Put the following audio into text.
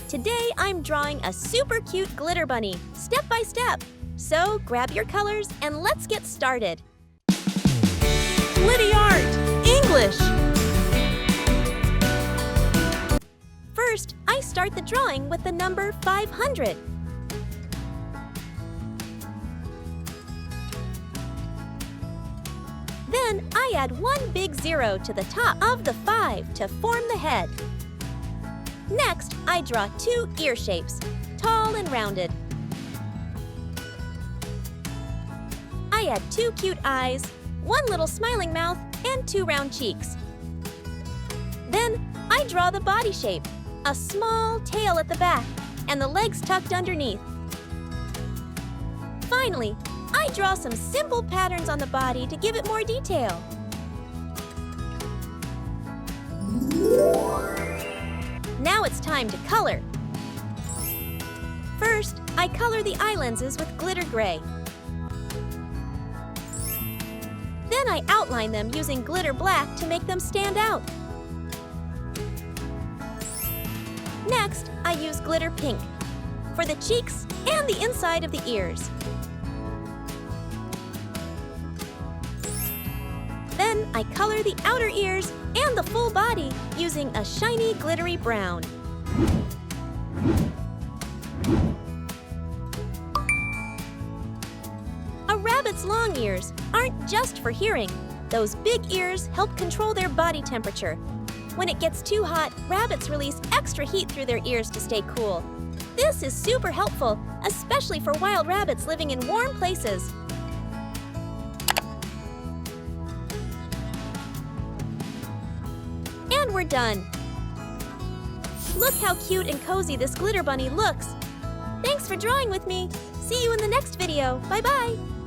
Today I'm drawing a super cute glitter bunny, step by step. So grab your colors and let's get started. Glittyart English. First, I start the drawing with the number 500. Then I add one big 0 to the top of the 5 to form the head. Next, I draw 2 ear shapes, tall and rounded. I add 2 cute eyes, 1 little smiling mouth, and 2 round cheeks. Then I draw the body shape, a small tail at the back, and the legs tucked underneath. Finally, I draw some simple patterns on the body to give it more detail. Now it's time to color. First, I color the eye lenses with glitter gray. Then I outline them using glitter black to make them stand out. Next, I use glitter pink for the cheeks and the inside of the ears. Then I color the outer ears and the full body using a shiny glittery brown. A rabbit's long ears aren't just for hearing. Those big ears help control their body temperature. When it gets too hot, rabbits release extra heat through their ears to stay cool. This is super helpful, especially for wild rabbits living in warm places. And we're done. Look how cute and cozy this glitter bunny looks. Thanks for drawing with me. See you in the next video. Bye-bye.